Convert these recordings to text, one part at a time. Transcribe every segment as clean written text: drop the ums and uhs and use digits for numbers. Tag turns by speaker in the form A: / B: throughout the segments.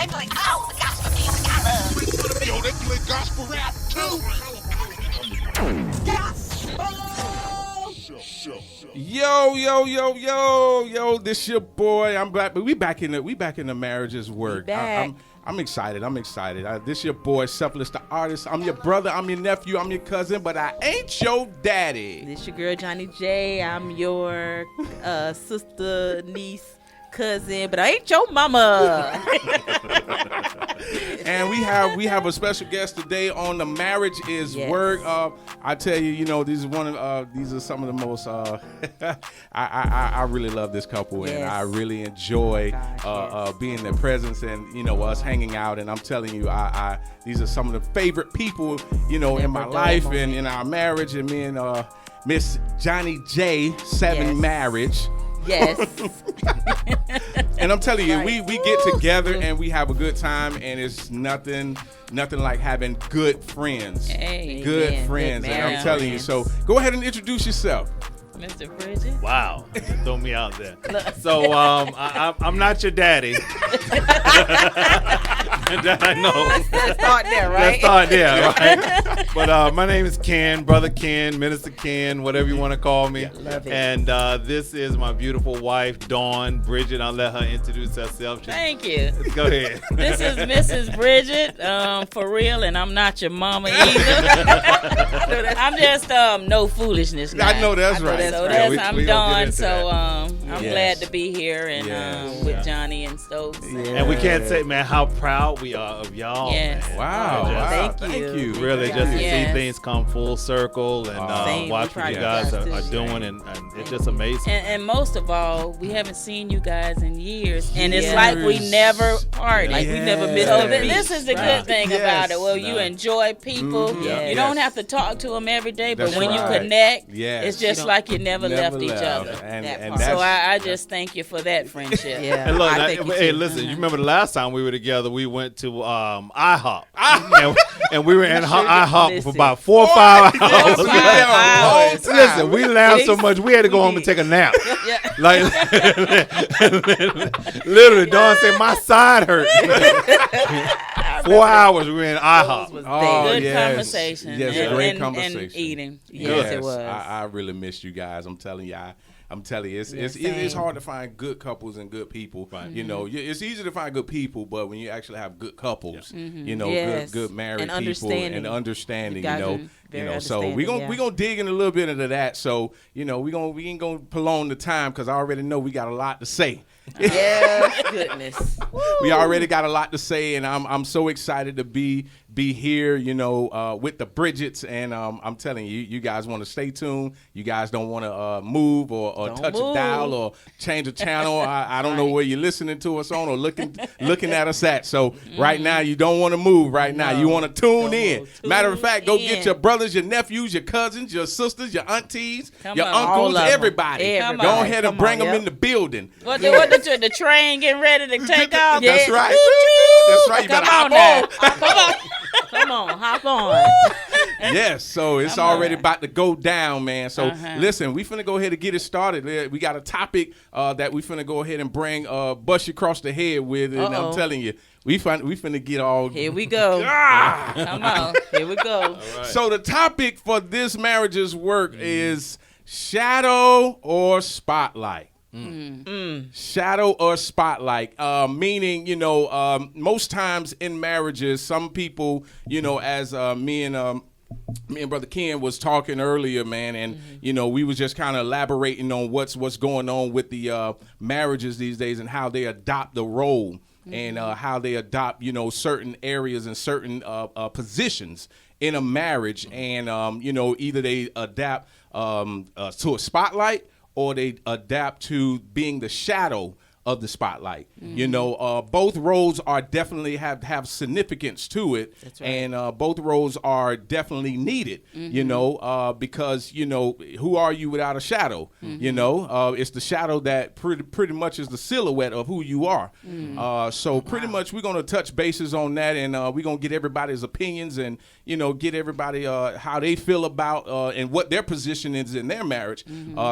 A: They play all the gospel music I love.
B: Yo, they play gospel rap too.
C: Yo, this your boy. I'm back, but we back in the marriages work. I'm excited. This your boy, Selfless the artist. I'm your brother. I'm your nephew. I'm your cousin, but I ain't your daddy.
D: This your girl Johnny J. I'm your sister, niece, cousin, but I ain't your mama.
C: And we have a special guest today on the Marriage is Work. I tell you, these are some of the most. I really love this couple, and I really enjoy being their presence and us hanging out. And I'm telling you, these are some of the favorite people in my life and in our marriage. And me and Miss Johnny J, Seven Marriage.
D: Yes.
C: And I'm telling you, we get together and we have a good time, and it's nothing like having good friends. Good friends. And I'm telling you, so go ahead and introduce yourself.
D: Mr. Bridget.
E: Wow, throw me out there. So I'm not your daddy. That I know.
D: Let's start there, right?
E: Let's start there, right? But my name is Ken, Brother Ken, Minister Ken, whatever you want to call me.
D: Love it.
E: And this is my beautiful wife, Dawn Bridget. I'll let her introduce herself.
D: Thank you.
E: Go ahead.
D: This is Mrs. Bridget, for real, and I'm not your mama either. I'm just no foolishness now.
C: I know that's right.
D: So I'm Dawn. So I'm glad to be here and with Johnny and Stokes.
E: And we can't say, man, how proud we are of y'all.
D: Yes.
E: Man.
C: Wow.
D: Thank you.
E: Really, just to see
D: Yes.
E: things come full circle and watch what you guys are doing, and it's just amazing.
D: And most of all, we haven't seen you guys in years, and it's like we never partied.
C: Like we
D: never missed. So this is the good thing about it. Well, you enjoy people. You don't have to talk to them every day, but when you connect, it's just like you never left each other.
C: And
D: so I just thank you for that friendship.
E: And look, hey, listen, you remember the last time we were together, we went to IHOP. And we were in IHOP for about 4 or 5 hours. Listen, we laughed so much, we had to go home and take a nap. Like, literally, Dawn said, my side hurt. 4 hours we were in IHOP.
D: Good conversation.
C: Yes, great conversation.
D: And eating.
C: Yes,
D: it was.
C: I really missed you guys. I'm telling you, it's hard to find good couples and good people. Right. It's easy to find good people, but when you actually have good couples, good married people and understanding, So we're gonna dig in a little bit into that. So we ain't gonna prolong the time because I already know we got a lot to say.
D: Yes, goodness.
C: We already got a lot to say, and I'm so excited to be here, with the Bridgets, and I'm telling you, you guys want to stay tuned. You guys don't want to move or touch a dial or change a channel. I don't know where you're listening to us on or looking at us at. So right now, you don't want to move. Right now, you want to tune in. Matter of fact, go get your brothers, your nephews, your cousins, your sisters, your aunties, your uncles, everybody. Go ahead and bring them in the building.
D: What the train getting ready to take off?
C: That's right. That's right. You better hop on.
D: Come on, hop on.
C: Yes, so it's already about to go down, man. So listen, we finna go ahead and get it started. We got a topic that we finna go ahead and bring bust you across the head with, and I'm telling you, we finna get all.
D: Here we go. Come on, here we go.
C: Right. So the topic for this Marriage's Work is shadow or spotlight. Shadow or spotlight, meaning, most times in marriages, some people, as me and Brother Ken was talking earlier, man, and we was just kind of elaborating on what's going on with the marriages these days and how they adopt the role and how they adopt, certain areas and certain positions in a marriage, and either they adapt to a spotlight or they adapt to being the shadow of the spotlight. Both roles are definitely have significance to it. That's right. And both roles are definitely needed, because, who are you without a shadow? It's the shadow that pretty much is the silhouette of who you are. So pretty much we're going to touch bases on that, and we're going to get everybody's opinions and, get everybody how they feel about and what their position is in their marriage.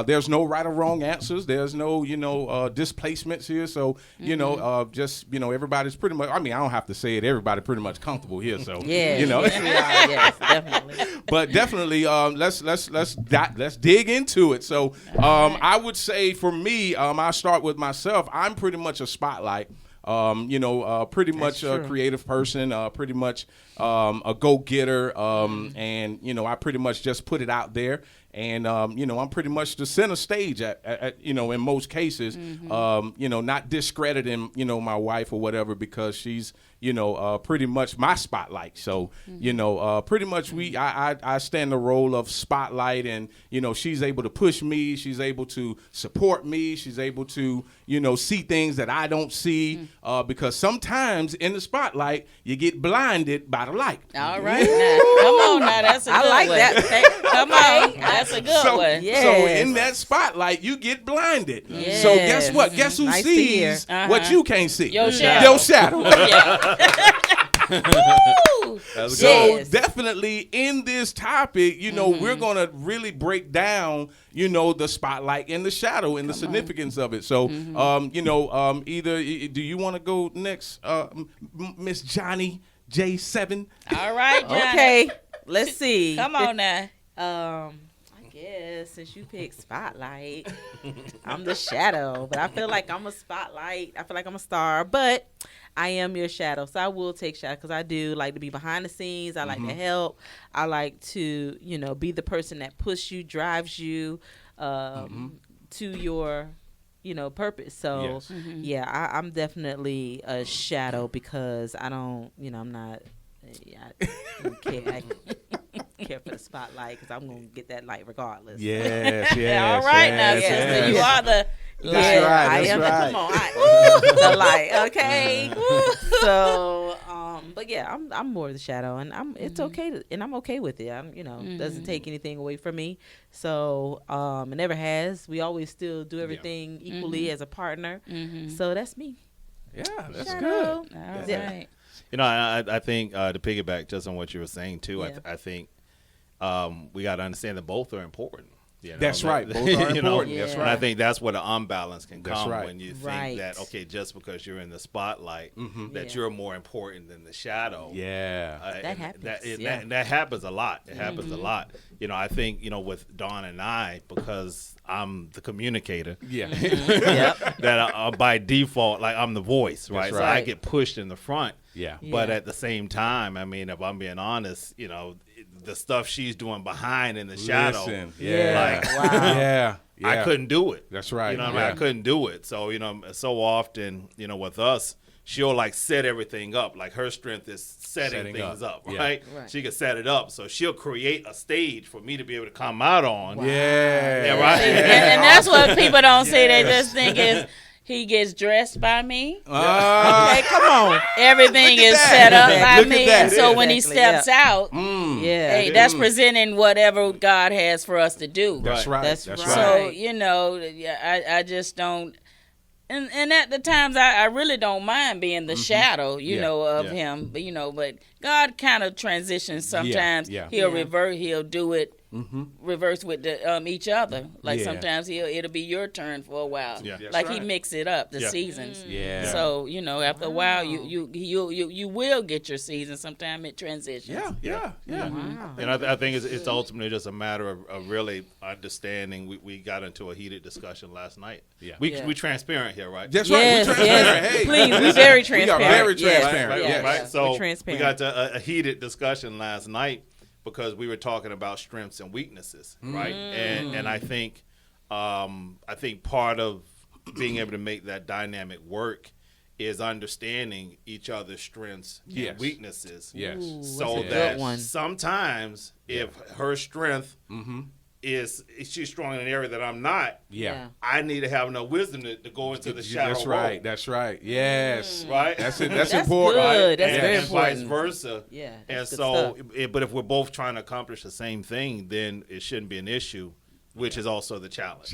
C: There's no right or wrong answers. There's no, displacement. comments here. So, you know, just, you know, everybody's pretty much, I mean, I don't have to say it. Everybody pretty much comfortable here. So, you know.
F: Yes, definitely.
C: But definitely, let's dig into it. So, I would say for me, I'll start with myself. I'm pretty much a spotlight. You know, pretty much a creative person, pretty much a go-getter, and, you know, I pretty much just put it out there. And, you know, I'm pretty much the center stage at you know, in most cases, you know, not discrediting, you know, my wife or whatever, because she's, you know, pretty much my spotlight. So, you know, pretty much I stand the role of spotlight, and, you know, she's able to push me. She's able to support me. She's able to, you know, see things that I don't see, because sometimes in the spotlight, you get blinded by the light.
D: All right. Now, come on now. That's a good
F: I like
D: one.
F: that.
D: Come on. That's a good one.
F: Yes.
C: So in that spotlight, you get blinded.
F: Yes.
C: So guess what? Guess who
F: Nice to hear.
C: sees what you can't see?
D: Your shadow.
C: Your shadow.
E: That's
C: So
F: Yes.
C: definitely in this topic, you know, we're gonna really break down, you know, the spotlight and the shadow and the significance of it. So, you know, either do you want to go next, Miss Johnny J7?
D: All right, Johnny.
F: Okay, let's see.
D: Come on now.
F: I guess since you picked spotlight, I'm the shadow, but I feel like I'm a spotlight. I feel like I'm a star, but I am your shadow, so I will take shadow because I do like to be behind the scenes. I like to help. I like to, you know, be the person that pushes you, drives you to your, you know, purpose. So yeah, I'm definitely a shadow because I don't, you know, I'm not. I don't care for the spotlight because I'm gonna get that light regardless.
C: Yes,
D: All right now, sister. You are the
C: That's right.
F: I
C: That's
F: am.
C: right.
F: Come on, the light. Okay. So, but yeah, I'm more the shadow, and it's okay, and I'm okay with it. I'm, you know, doesn't take anything away from me. So, it never has. We always still do everything equally as a partner. So that's me.
C: Yeah, that's
F: Shadow.
C: good.
D: All
F: Yeah.
D: right.
E: You know, I think to piggyback just on what you were saying too,
F: Yeah.
E: I think we got to understand that both are important. You know?
C: That's right. Both are
E: You know?
C: important. That's
F: Yeah.
E: And I
C: right.
E: think that's where the unbalance can
C: That's
E: come
C: right.
E: when you think
F: Right.
E: that, okay, just because you're in the spotlight, that
F: Yeah.
E: you're more important than the shadow.
C: Yeah.
F: That
E: And
F: happens, yeah.
E: that happens a lot. It happens a lot. You know, I think, you know, with Dawn and I, because I'm the communicator,
C: Yeah.
E: that by default, like I'm the voice, right?
C: That's
E: So I
F: right.
E: get pushed in the front.
C: Yeah.
E: But
F: Yeah.
E: at the same time, I mean, if I'm being honest, you know, the stuff she's doing behind in the shadow,
C: Listen,
F: Yeah.
E: like
F: Wow.
C: Yeah.
E: I couldn't do it.
C: That's right.
E: You know what I mean?
C: Yeah.
E: I couldn't do it. So, you know, so often, you know, with us, she'll like set everything up. Like her strength is setting things up,
C: Yeah.
E: right?
F: Right.
E: She can set it up. So she'll create a stage for me to be able to come out on.
C: Yeah.
E: Yeah, right.
D: And that's what people don't see. They just think is he gets dressed by me.
F: Okay, come on.
D: Everything
C: Look at
D: is
C: that.
D: set up
C: Look
D: by
C: at
D: me.
C: that.
D: And so when he
F: Exactly,
D: steps out,
F: Yeah.
D: hey, that's presenting whatever God has for us to do.
C: That's right.
F: That's
C: That's
F: right.
C: right.
D: So, you know, I just don't. And at the times, I really don't mind being the shadow, you
C: Yeah.
D: know, of
E: Yeah.
D: him. But, you know, but God kind of transitions sometimes.
C: Yeah.
D: He'll
F: Yeah.
D: revert. He'll do it. Reverse with the each other. Like
C: Yeah.
D: sometimes it'll be your turn for a while.
E: Yeah. That's
D: Like he
C: right.
D: mix it up the
E: Yeah.
D: seasons.
C: Yeah.
D: So you know after a while you will get your season. Sometimes it transitions.
C: Yeah.
F: Wow.
E: And I think it's ultimately just a matter of really understanding. We got into a heated discussion last night.
C: Yeah.
E: We transparent here, right?
C: That's
F: Yes,
C: right. We're
F: yes.
C: transparent. Hey,
F: Please, we
C: listen,
F: very
C: We are
F: transparent.
C: very
F: Yes.
C: transparent.
E: Right,
C: Yes.
E: right.
F: We're
E: So we
F: transparent.
E: got to a heated discussion last night because we were talking about strengths and weaknesses, right? And I think part of being able to make that dynamic work is understanding each other's strengths
C: Yes.
E: and weaknesses.
C: Yes.
E: So
F: that's a
E: that
F: good one.
E: sometimes if her strength is she's strong in an area that I'm not,
C: Yeah.
E: I need to have enough wisdom to go into the shadow.
C: That's right.
E: role,
C: That's right. Yes.
E: right.
C: That's it. That's
F: That's
C: important.
F: good.
E: Right?
F: That's
E: and,
F: very
E: and vice
F: important.
E: versa.
F: Yeah,
E: And
F: that's good
E: so,
F: stuff.
E: but if we're both trying to accomplish the same thing, then it shouldn't be an issue which is also the challenge.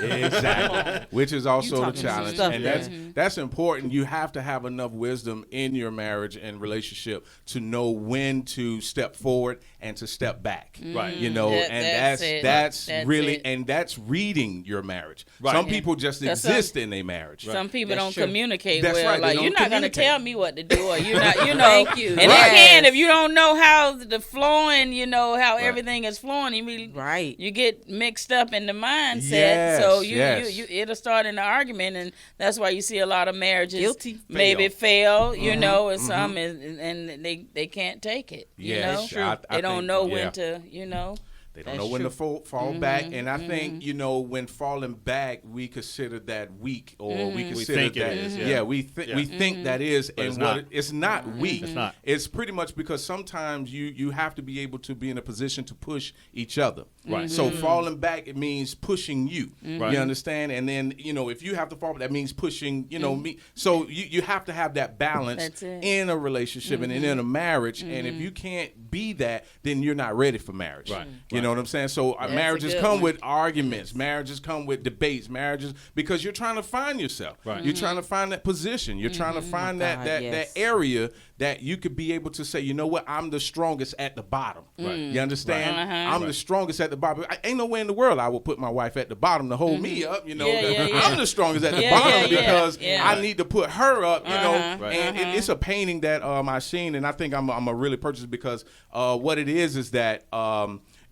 C: Exactly. Which is also the
F: talking some
C: challenge.
F: stuff
C: And
F: there.
C: that's important. You have to have enough wisdom in your marriage and relationship to know when to step forward and to step back.
E: Right.
C: You know,
D: That's it.
C: that's
D: That's
C: really
D: it.
C: and that's reading your marriage.
E: Right.
C: Some
E: Yeah.
C: people just
D: 'Cause
C: exist in their marriage.
D: Some people
C: That's
D: don't
C: true.
D: communicate
C: That's
D: well.
C: right, they
D: Like
C: don't
D: you're not gonna
C: communicate.
D: tell me what to do, or you're not. You know.
F: Thank you.
D: And
F: Yes.
D: it can if you don't know how the flowing. You know how everything is flowing. You get mixed up in the mindset.
C: Yes,
D: So
C: yes.
D: you it'll start an argument, and that's why you see a lot of marriages
F: Guilty.
D: maybe fail. You know, and some and they can't take it. You
C: Yes,
D: know,
C: I
D: they don't
C: think,
D: know
C: yeah.
D: when to. You know.
C: They don't
F: That's
C: know when
F: true.
C: to fall back, and I think when falling back, we consider that weak, or we consider
E: think it
C: that
E: is,
C: we think that is, and
E: it's
C: what
E: not.
C: it's not weak.
E: It's not.
C: It's pretty much because sometimes you have to be able to be in a position to push each other.
E: Right.
C: So falling back, it means pushing you.
E: Right.
C: You understand? And then if you have to fall, that means pushing me. So you have to have that balance
D: That's it.
C: in a relationship and in a marriage. And if you can't be that, then you're not ready for marriage.
E: Right.
C: You know what I'm saying? So
D: a
C: marriages
D: good
C: come
D: one.
C: with arguments. Marriages come with debates. Marriages because you're trying to find yourself.
E: Right.
C: You're trying to find that position. You're trying to find that
F: God, yes.
C: that area that you could be able to say, you know what, I'm the strongest at the bottom.
E: Right.
C: You understand?
D: Right.
C: I'm the strongest at the bottom. Ain't no way in the world I will put my wife at the bottom to hold me up. You know,
D: Yeah.
C: I'm the strongest at the
D: Yeah,
C: bottom
D: yeah,
C: because
D: yeah.
C: I need to put her up. You know,
E: Right.
C: and it's a painting that I seen, and I think I'm a really purchase because what it is that.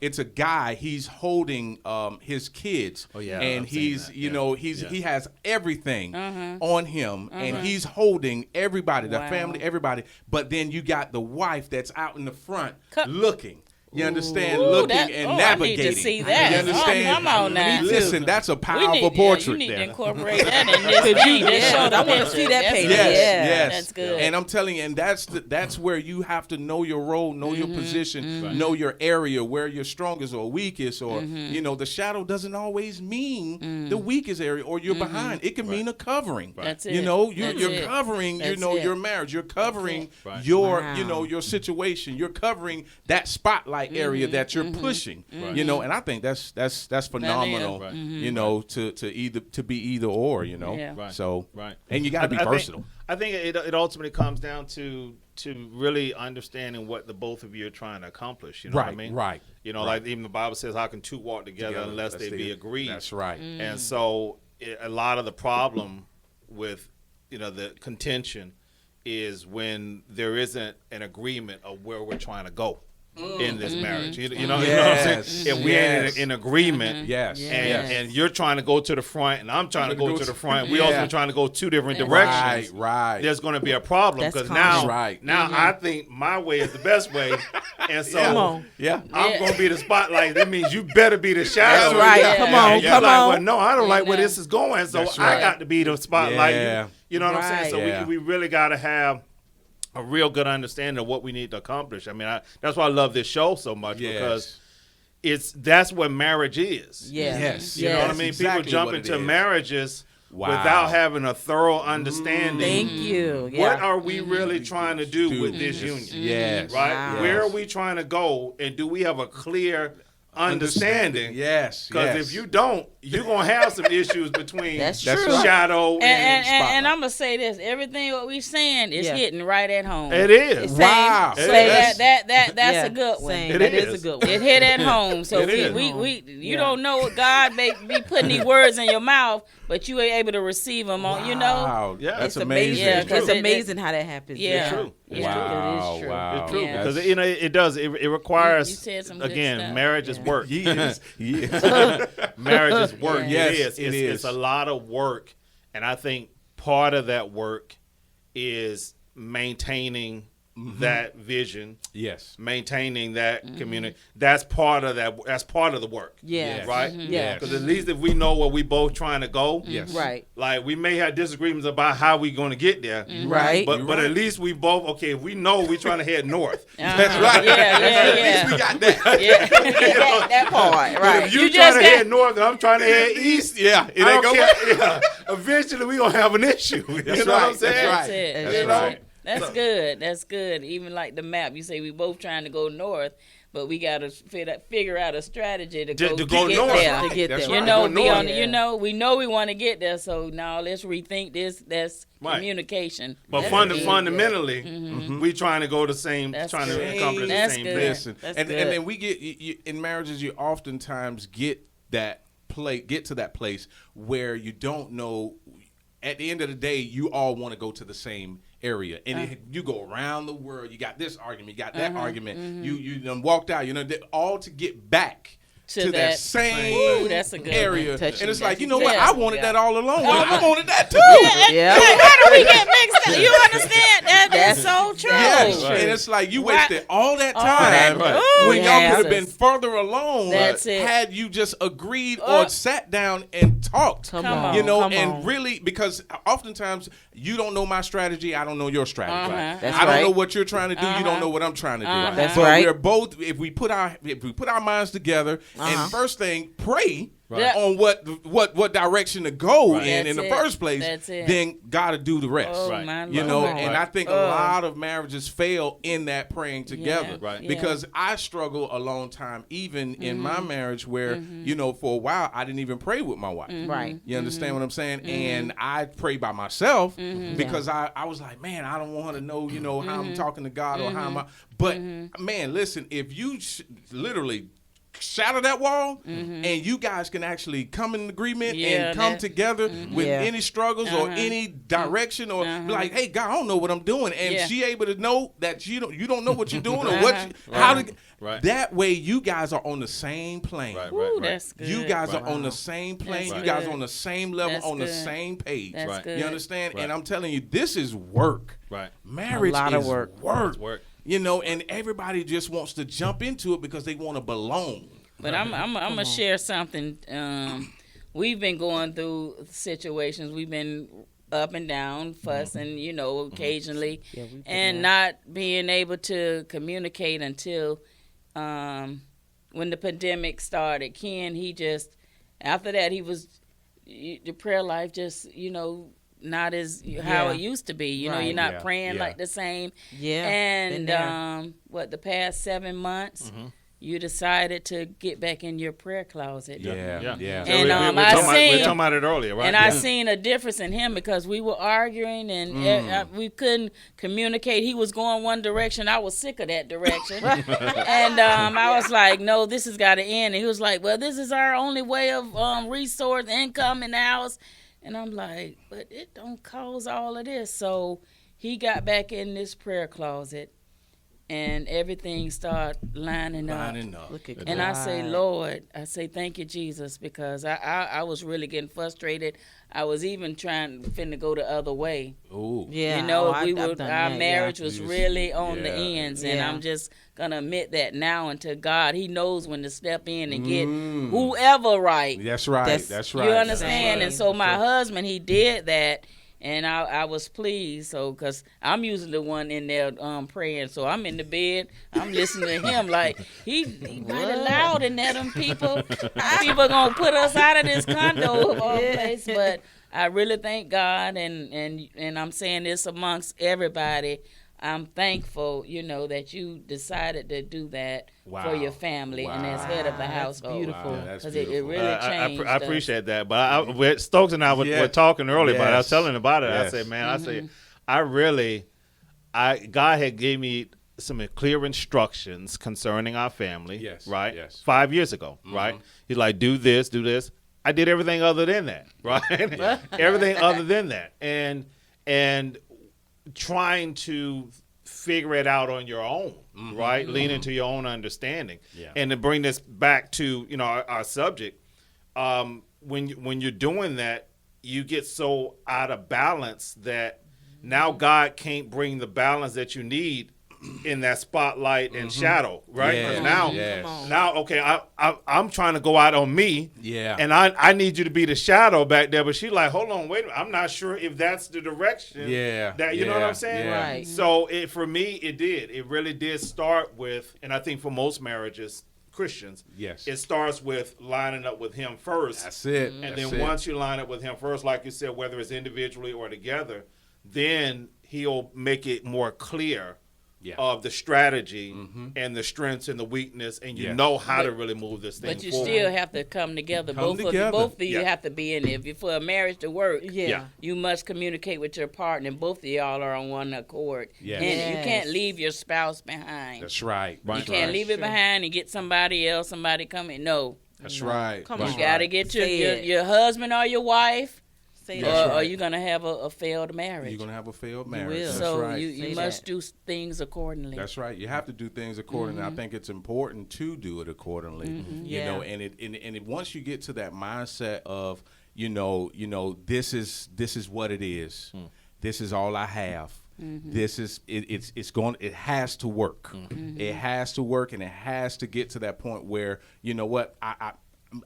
C: It's a guy. He's holding his kids,
E: Oh, yeah,
C: and
E: I've seen
C: he's
E: that.
C: you
E: Yeah.
C: know
E: Yeah.
C: he has everything on him, and he's holding everybody, the
D: Wow.
C: family, everybody. But then you got the wife that's out in the front
D: Cut.
C: looking. You understand?
D: Ooh,
C: Looking
D: that-
C: and
D: I need
C: navigating.
D: to see that.
C: You understand?
D: Oh, come on now.
C: Listen, that's a
D: We
C: powerful
D: need,
C: portrait.
D: you need
C: there.
D: to incorporate that in this thing. Just show the
F: I wanna
D: picture.
F: see that
D: That's
F: page.
D: good.
C: Yes,
F: Yeah.
C: yes,
D: That's good.
C: And I'm telling you, and that's where you have to know your role, know your position, know your area, where you're strongest or weakest, or the shadow doesn't always mean the weakest area or you're behind. It can mean a covering.
D: That's
C: You
D: it.
C: know,
D: That's
C: you're
D: it.
C: covering,
D: That's
C: your
D: it.
C: marriage. You're covering
E: Right.
C: your,
F: Wow.
C: your situation. You're covering that spotlight area that you're pushing. And I think that's phenomenal.
E: Right.
C: To be either or.
D: Yeah.
E: Right.
C: So
E: Right.
C: and you got to be versatile.
E: I think it ultimately comes down to really understanding what the both of you are trying to accomplish. You know what I
C: Right,
E: mean?
C: right,
E: Like even the Bible says, "How can two walk together unless they be agreed?"
C: That's right.
E: And so a lot of the problem with the contention is when there isn't an agreement of where we're trying to go in this marriage. You know what I'm
C: Yes,
E: saying? If we
C: yes.
E: ain't in agreement,
C: Yes.
E: and you're trying to go to the front and I'm trying to go to the front, we
C: Yeah.
E: also trying to go two different
D: Right,
E: directions.
C: right.
E: There's going to be a problem
F: That's
E: because
F: common.
E: now I think my way is the best way, and so
F: Come on.
C: Yeah.
E: I'm going to be the spotlight. That means you better be the shadow.
F: That's right.
C: Yeah.
F: Come
C: Yeah.
F: on.
E: And you're
F: Come
E: like,
F: on.
E: well, no, I don't like where
D: Yeah.
E: this is going, so
C: That's
E: I
C: right.
E: got to be the spotlight.
C: Yeah.
E: You know what I'm saying?
F: Right.
E: So
C: Yeah.
E: we really got to have a real good understanding of what we need to accomplish. I mean, that's why I love this show so much because that's what marriage is.
F: Yeah.
C: Yes.
E: You know what I mean?
C: exactly
E: People jump
C: what it
E: into
C: is.
E: marriages
C: Wow.
E: without having a thorough understanding.
F: Thank you. Yeah.
E: What are we really trying to do with this union?
C: Yes.
E: Right?
F: Wow.
E: Where are we trying to go? And do we have a clear understanding?
C: Yes.
E: Because if you don't, you're going to have some issues between
F: That's
C: That's
F: true.
C: right.
E: shadow and
D: And
E: spotlight.
D: I'm gonna say this: everything what we saying is
F: Yeah.
D: hitting right at home.
E: It is.
F: Same.
C: Wow.
E: It
D: So
E: is.
D: that's
F: Yeah.
D: a good one.
F: Same.
E: It
F: That
E: is.
F: is a good one.
D: It hit at home. So
E: It is.
D: you don't know what God may be putting these words in your mouth, but you ain't able to receive them on. You know.
C: Wow.
E: Yeah.
C: That's
F: It's amazing.
D: Yeah,
C: amazing.
D: 'cause
F: It's
D: it-
F: amazing how that happens.
D: Yeah.
E: It's true.
D: It's
C: Wow.
D: true. It is true.
C: Wow.
E: It's true.
D: Yeah.
E: Because it does. It requires,
D: You said some good
E: again,
D: stuff.
E: marriage is work.
C: Yes. Yes.
E: Marriage is work.
C: Yeah.
E: It
C: Yes,
E: is.
C: it
E: It's
C: is.
E: a lot of work. And I think part of that work is maintaining that vision,
C: Yes.
E: maintaining that community. That's part of that. That's part of the work.
F: Yeah.
C: Yes.
E: Right?
F: Yeah.
E: Because at least if we know where we both trying to go,
C: Yes.
F: Right.
E: like we may have disagreements about how we going to get there.
F: Right.
E: But
C: You're
E: but
C: right.
E: at least we both, okay, if we know we trying to head north.
C: That's right.
D: Yeah,
C: At
D: yeah,
C: least we got that.
D: yeah.
F: that part.
E: But
F: Right.
E: if you
D: You
E: trying
D: just
E: to
D: got-
E: head north and I'm trying to head east,
C: Yeah. It
E: I
C: ain't
E: don't
C: gonna
E: care. Yeah. Eventually we gonna have an issue. You know what I'm
C: right.
E: saying?
C: That's
D: That's
C: right.
D: it.
F: That's
E: You
F: right.
E: know?
D: That's good. That's good. Even like the map, you say we both trying to go north, but we got to figure out a strategy to
E: go
D: get
E: north.
D: there.
F: To get there.
D: You know, we know we want to get there. So now let's rethink this. That's communication.
E: But fundamentally, we trying to go the same,
D: That's
E: trying
D: good.
E: to accomplish
D: That's
E: the same
D: good.
E: thing.
C: And then we get in marriages, you oftentimes get to that place where you don't know. At the end of the day, you all want to go to the same area, and you go around the world. You got this argument, you got that argument. You done walked out. You know, all to get back to that same
D: that's a good
C: area.
D: one.
C: And it's like, you know what?
D: Yeah.
C: I wanted that all along. I wanted that too.
F: Yeah.
D: How do we get mixed up? You understand? That's so true.
C: Yes.
E: Right.
C: And it's like you wasted all that time when y'all could have been further along had you just agreed or sat down and talked.
F: Come on.
C: You know,
F: Come
C: and
F: on.
C: really, because oftentimes you don't know my strategy, I don't know your strategy.
F: That's
C: I don't know
F: right.
C: what you're trying to do, you don't know what I'm trying to do.
F: That's
C: but
F: right.
C: we're both, if we put our minds together, and first thing, pray on what direction to go in the first place, then God will do the rest.
D: Oh,
E: Right.
D: my
C: You
D: Lord.
C: know, and I think a lot of marriages fail in that praying together.
E: Yeah. Right.
C: Because I struggled a long time, even in my marriage, where, you know, for a while, I didn't even pray with my wife.
F: Right.
C: You understand what I'm saying? And I prayed by myself because I was like, man, I don't want to know, you know, how I'm talking to God or how am I. But, man, listen, if you literally shatter that wall and you guys can actually come in agreement and come together with any struggles or any direction or be like, hey, God, I don't know what I'm doing. And she able to know that you don't know what you're doing or how to.
E: Right.
C: That way you guys are on the same plane.
E: Right.
D: Ooh, that's good.
C: You guys are on the same plane.
D: That's
C: You guys
D: good.
C: are on the same level,
D: That's
C: on the
D: good.
C: same page.
D: That's
E: Right.
D: good.
C: You understand?
E: Right.
C: And I'm telling you, this is work.
E: Right.
C: Marriage
F: A lot of
C: is
F: work.
E: It's work.
C: You know, and everybody just wants to jump into it because they want to belong.
D: But I'm gonna share something. We've been going through situations. We've been up and down, fussing, you know, occasionally, and not being able to communicate until when the pandemic started. Ken, he just after that the prayer life just, you know, not as how it used to be. You know, you're not praying like the same.
F: Yeah.
D: And the past 7 months. You decided to get back in your prayer closet.
C: Yeah.
D: And
E: we were talking about it earlier, right?
D: And I seen a difference in him because we were arguing and we couldn't communicate. He was going one direction. I was sick of that direction. And I was like, no, this has got to end. And he was like, well, this is our only way of resource income in the house. And I'm like, but it don't cause all of this. So he got back in this prayer closet. And everything started lining up.
F: Look at
D: And
F: God.
D: I say, Lord, thank you, Jesus, because I was really getting frustrated. I was even finna go the other way.
C: Ooh.
F: Yeah.
D: You know,
F: I've done
D: our
F: that,
D: marriage was really on the ends, and
F: Yeah.
D: I'm just gonna admit that now unto God. He knows when to step in and get whoever right.
C: That's right. That's right.
D: You understand?
F: Right.
D: And so my husband, he did that. And I was pleased, because I'm usually the one in there praying. So I'm in the bed, I'm listening to him like, he mighty loud in there, them people. People gonna put us out of this condo of all place. But I really thank God, and I'm saying this amongst everybody. I'm thankful, you know, that you decided to do that for your family and as head of the household.
F: beautiful.
C: Wow, that's
D: Because it
C: beautiful.
D: really changed.
E: I appreciate that. But Stokes and I were talking earlier about it. I was telling him about it.
C: Yes.
E: I said, man, God had gave me some clear instructions concerning our family.
C: Yes.
E: Right?
C: Yes.
E: 5 years ago, right? He's like, do this, do this. I did everything other than that, right? Everything other than that. And trying to figure it out on your own, right? Lean into your own understanding.
C: Yeah.
E: And to bring this back to, you know, our subject, when you're doing that, you get so out of balance that now God can't bring the balance that you need in that spotlight and shadow, right?
C: Yeah.
E: 'Cause now, okay, I'm trying to go out on me, and I need you to be the shadow back there. But she's like, hold on, wait a minute, I'm not sure if that's the direction. That you know what I'm saying?
C: Yeah.
F: Right.
E: So for me, it really did start with, and I think for most marriages, Christians, it starts with lining up with Him first.
C: That's it.
E: And then once you line up with Him first, like you said, whether it's individually or together, then He'll make it more clear of the strategy and the strengths and the weakness, and you
C: Yeah.
E: know how to really move this thing
D: But you
E: forward.
D: still have to come together.
C: Come
D: both
C: together.
D: of you
E: Yeah.
D: have to be in it. For a marriage to work,
F: Yeah.
D: you must communicate with your partner. Both of y'all are on one accord.
C: Yes.
D: And you
F: Yes.
D: can't leave your spouse behind.
C: That's right.
D: You
C: That's
D: can't
C: right.
D: leave it
F: Sure.
D: behind and get somebody else, somebody coming. No.
C: That's right.
F: Come
C: That's
F: on.
D: You got to
C: right.
D: get
F: Say
D: your,
F: it.
D: your husband or your wife,
F: Say
D: or,
F: that.
D: or you're going to have a failed marriage.
C: You're gonna have a failed
F: You
C: marriage.
F: will.
C: That's
D: so
C: right.
D: you
F: Say
D: must
F: that.
D: do things accordingly.
C: That's right. You have to do things accordingly. I think it's important to do it accordingly. You know, and it once you get to that mindset of, you know, this is what it is. This is all I have. This is it has to work. It has to work, and it has to get to that point where, you know what,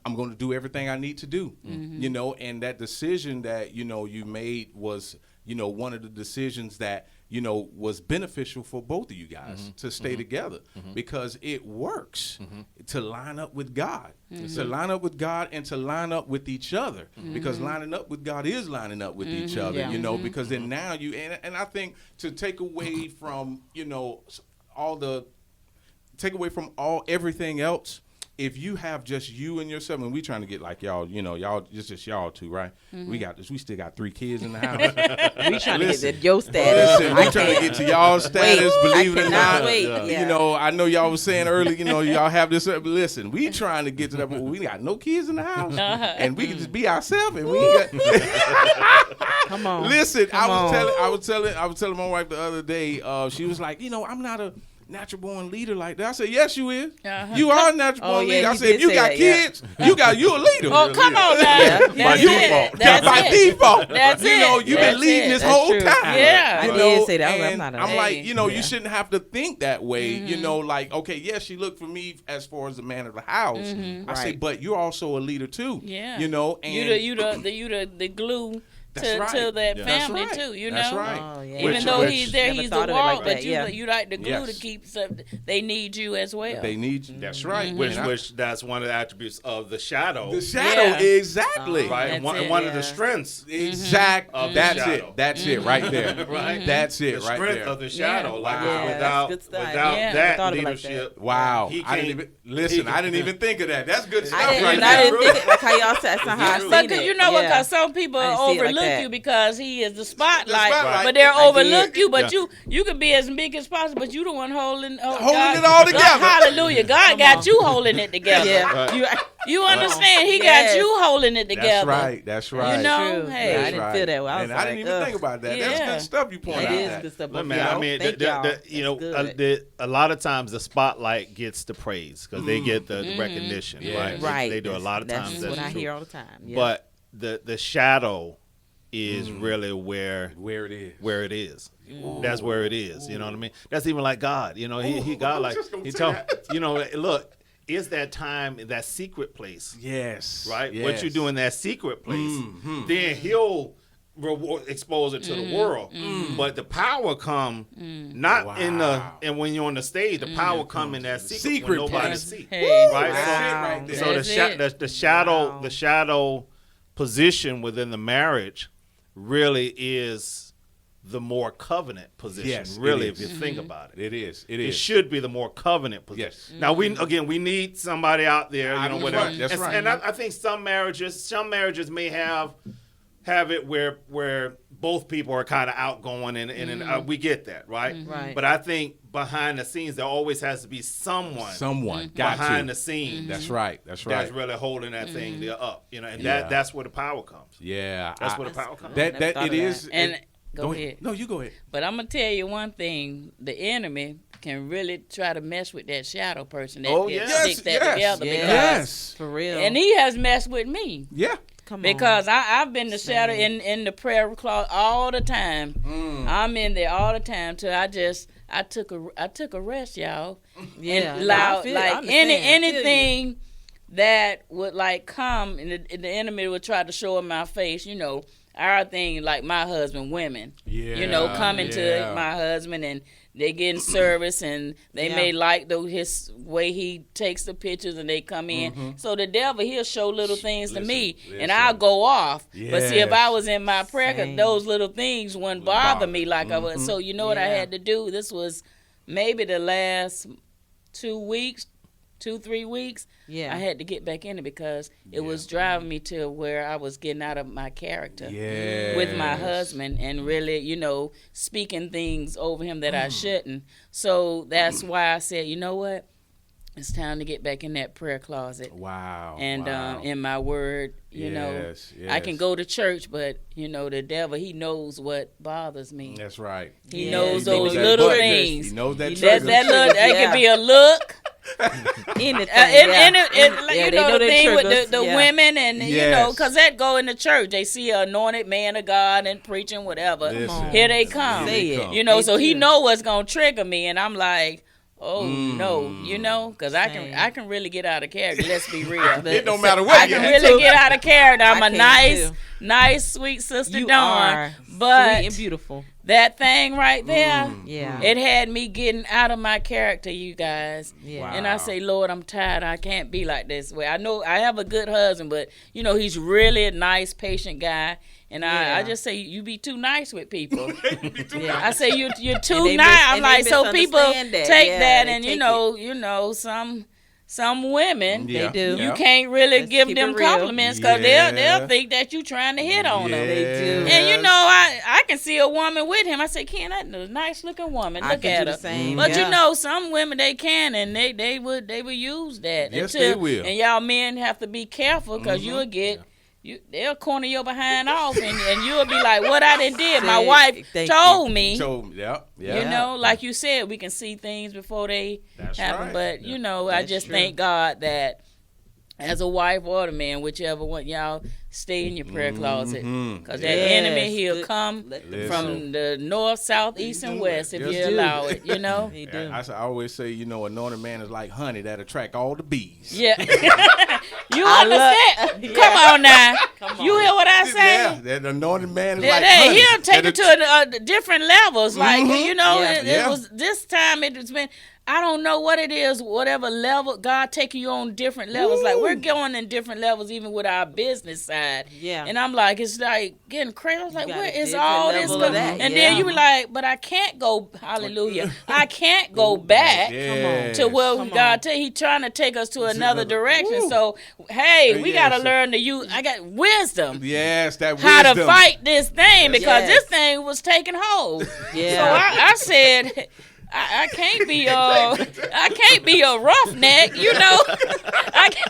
C: I'm going to do everything I need to do. You know, and that decision that, you know, you made was, you know, one of the decisions that, you know, was beneficial for both of you guys to stay together because it works to line up with God, to line up with God and to line up with each other because lining up with God is lining up with each other,
F: Yeah.
C: you know, because then now you, and I think to take away from, you know, everything else, if you have just you and yourself, and we trying to get like y'all, you know, y'all, it's just y'all two, right? We still got 3 kids in the house.
F: We trying to
C: Listen.
F: get to your status.
C: Listen, we trying to get to y'all status, believe it or
F: cannot
C: not.
F: wait.
C: You know, I know y'all was saying earlier, you know, y'all have this, but listen, we trying to get to that point where we got no kids in the house, and we can just be ourselves, and we ain't got.
F: Come on.
C: Listen,
F: Come
C: I was telling my wife the other day. She was like, you know, I'm not a natural born leader like that. I said, yes, you is. You are a natural born
F: yeah,
C: leader. I
F: you
C: said, if
F: did
C: you
F: say
C: got
F: that, yeah.
C: kids, you a leader.
D: Oh, come on now. That's
E: By
D: it.
E: default.
D: That's
C: by
D: it.
C: default.
D: That's
C: you know,
D: it.
C: you've
D: That's
C: been leading
D: it.
C: this
F: That's
C: whole
F: true.
C: time.
D: Yeah.
C: You
F: I
C: know,
F: did say that. I was like,
C: and
F: I'm not a-
C: I'm like,
D: Hey.
C: you know, you shouldn't have to think that way. You know, like, okay, yes, she looked for me as far as the man of the house. I say,
F: Right.
C: but you're also a leader too.
D: Yeah.
C: You know, and
D: you the glue
C: That's
D: to
C: right.
D: that
E: Yeah.
C: That's
D: family
C: right.
D: too. You
C: That's
D: know.
C: right.
F: Oh, yeah.
D: Even
E: Which-
D: though
E: which-
D: he's there,
F: Never
D: he's the
F: thought of it
D: wall,
F: like
D: but
F: that,
D: you
F: yeah.
D: you like the glue
C: Yes.
D: to keep. They need you as well.
C: they need you. That's right.
E: Which
C: And I-
E: that's one of the attributes of the shadow,
C: the shadow,
D: Yeah.
C: exactly.
E: right?
D: That's
E: And one,
D: it,
E: and one of the
F: yeah.
E: strengths,
C: Exact.
E: Of the
C: That's
E: shadow.
C: it. That's it right there.
E: Right.
C: That's it
E: the
C: right
E: strength
C: there.
E: of the shadow.
D: Yeah.
E: Like
C: Wow.
F: Yeah,
E: without
F: that's good stuff.
E: without
D: Yeah.
E: that
F: Thought of it like
E: leadership,
C: Wow.
E: he
C: I didn't
E: can't-
C: even listen.
E: he-
C: I didn't even think of that. That's good stuff
F: I didn't,
C: right
F: I
C: there.
F: didn't think it like how y'all said. That's not how I seen
D: But
F: it.
D: you know what?
F: Yeah.
D: Because some people
F: I didn't see it like
D: overlook
F: that.
D: you because he is the spotlight.
C: spotlight.
D: But they'll
C: I
D: overlook
C: did.
D: you. But
E: Yeah.
D: you can be as big as possible. But you the one holding
C: Holding
D: God-
C: it all together.
D: God, hallelujah! God got you holding it together.
F: Yeah.
E: Right.
D: You understand? He
F: Yes.
D: got you holding it together.
C: That's right. That's right.
D: You know,
F: True.
D: hey.
F: Yeah, I
C: That's
F: didn't
C: right.
F: feel that way. I was
C: and I
F: like,
C: didn't even
F: ugh.
C: think about that.
D: Yeah.
C: That's good stuff you point
F: It
C: out.
F: is
C: that.
F: good stuff.
E: Look,
F: both
E: man,
F: y'all.
E: I mean,
F: Thank y'all.
E: you know,
F: That's good.
E: a lot of times the spotlight gets the praise because they get the recognition,
C: Yeah.
E: right?
F: Right.
E: They do a lot of times.
F: That's
E: That's
F: what I
E: true.
F: hear all the time. Yeah.
E: But the shadow is really where
C: Where it is.
E: that's where it is. You know what I mean? That's even like God. You know, he God
C: I was
E: like
C: just gonna
E: he
C: say
E: told
C: that.
E: you know, like, is that time in that secret place,
C: Yes.
E: right?
C: Yes.
E: What you do in that secret place, then he'll expose it to the world. But the power come not in the
C: Wow.
E: and when you're on the stage, the power come in that secret when nobody
C: place.
E: see.
D: Hey.
E: Right?
C: That's
F: Wow.
C: it right there.
E: So
D: That's
E: the shadow
F: Wow.
E: the shadow position within the marriage really is the more covenant position.
C: Yes, it
E: really,
C: is.
E: if you think about it.
C: It is. It
E: It
C: is.
E: should be the more covenant position.
C: Yes.
E: Now we need somebody out there, you know,
C: That's
E: whatever.
C: right, that's
E: and,
C: right.
E: and I think some marriages may have it where both people are kind of outgoing and we get that, right?
F: Right.
E: But I think behind the scenes there always has to be someone
C: Got
E: behind
C: to.
E: the scenes
C: That's right. That's right.
E: that's really holding that thing there up, you know, and
C: Yeah.
E: that's where the power comes.
C: Yeah.
E: That's where the power comes.
C: That
F: Never thought
C: it
F: of
C: is.
F: that.
D: And
C: it-
D: go ahead.
C: No, you go ahead.
D: But I'm gonna tell you one thing: the enemy can really try to mess with that shadow person that
E: Oh,
D: that
E: yes.
D: sticks that together.
F: Yes.
D: Because,
C: Yes.
F: For real.
D: and he has messed with me.
C: Yeah.
F: Come on.
D: Because I've been the shadow in the prayer closet all the time. I'm in there all the time till I took a rest, y'all.
F: Yeah.
D: And
F: No, I
D: loud,
F: feel- I
D: like
F: understand. I feel you.
D: anything that would like come and the enemy would try to show in my face, you know. Our thing, like my husband, women, you know,
C: Yeah,
D: coming
C: yeah.
D: to my husband and they getting service and they
F: Yeah.
D: may like his way he takes the pictures and they come in. So the devil, he'll show little things to me and
C: listen.
D: I'll go off. But see, if I
C: Yes.
D: was in my prayer, 'cause
F: Same.
D: those little things wouldn't bother me like I
C: Mm-hmm.
D: was. So you know what I
F: Yeah.
D: had to do? This was maybe the last 3 weeks,
F: Yeah.
D: I had to get back in it because it was driving me to where I was getting out of my character with my husband and really, speaking things over him that I shouldn't. So that's why I said, you know what? It's time to get back in that prayer closet.
C: Wow.
D: And
C: wow.
D: In my word,
C: Yes.
D: I can go to church, but the devil, he knows what bothers me.
C: That's right.
D: He
F: Yeah.
D: knows
C: He
D: those
C: knows that
D: little
C: button.
D: things.
C: He knows that
D: That
C: trigger.
D: look, it
F: Yeah.
D: could be a look.
F: Anything.
D: You
F: they
D: know the
F: their
D: thing with
F: triggers.
D: the
F: Yeah.
D: women and
C: Yes.
D: because that go in the church, they see an anointed man of God and preaching whatever.
C: Listen.
D: Here they come.
F: Say it.
C: come.
D: So
F: They
D: he
F: do.
D: know what's gonna trigger me, and I'm like, oh no, because
F: Same.
D: I can really get out of character. Let's be real.
C: It don't matter what
D: I
C: you
D: can
C: get
D: really
C: to.
D: get out of character. I'm
F: I
D: a
F: can, too.
D: nice, sweet sister
F: You
D: Dawn,
F: are
D: but
F: sweet and beautiful.
D: that thing right there.
F: Yeah.
D: It had me getting out of my character, you guys.
F: Yeah.
C: Wow.
D: And I say, Lord, I'm tired. I can't be like this way. I know I have a good husband, but he's really a nice, patient guy. And
F: Yeah.
D: I just say you be too nice with people.
F: Yeah.
D: I say you're
F: And
D: too
F: they
D: nice. I'm
F: and
D: like,
F: they
D: so people
F: misunderstand that.
D: take
F: Yeah,
D: that,
F: they
D: and
F: take
D: some women.
C: Yeah.
F: do.
D: You
C: Yeah.
D: can't really
F: Let's
D: give
F: keep
D: them
F: it real.
D: compliments because
C: Yeah.
D: they'll think that you trying to hit on them.
F: They do.
D: And I can see a woman with him. I say, Ken, that's a nice looking woman.
F: I
D: Look
F: can
D: at
F: do
D: her.
F: the same.
D: But
F: yeah.
D: some women they can, and they would use that.
C: Yes, they will.
D: And y'all men have to be careful because you'll get. They'll corner your behind off, and you'll be like, "What I done did? My
F: Say,
D: wife
F: thank
D: told me."
C: So, yeah.
D: Like you said, we can see things before they
C: That's
D: happen.
C: right.
D: But I just
F: true.
D: thank God that as a wife or the man, whichever one, y'all stay in your prayer closet because that
F: Yes.
D: enemy he'll come
F: Let
D: from the north, south, east, and west if
C: Just
D: you
C: do.
D: allow it.
F: He do.
C: I always say, anointed man is like honey that attract all the bees.
D: Yeah. You
F: I
D: understand?
F: love-
D: Come on now.
F: Come on.
D: You hear what I say?
C: Yeah, that anointed man is
D: Yeah,
C: like honey.
D: he'll take
C: that
D: it to different levels. Like,
F: Yeah.
D: it
C: Yeah.
D: was this time it's been, I don't know what it is, whatever level, God taking you on different levels. Like, we're going in different levels even with our business side.
F: Yeah.
D: And I'm like, it's like getting crazy. I was like,
F: got
D: where
F: a
D: is
F: different
D: all this
F: level of
D: going?
F: that,
D: And
F: yeah.
D: then you be like, but I can't go, hallelujah, I can't go back
C: Yes.
D: to where
F: Come
D: God he trying to take us to another direction. So, hey, we
C: Yes.
D: got to learn to use, I got wisdom
C: Yes, that
D: how
C: wisdom.
D: to fight this thing because
F: Yes.
D: this thing was taking hold.
F: Yeah.
D: So I said, I can't be a roughneck,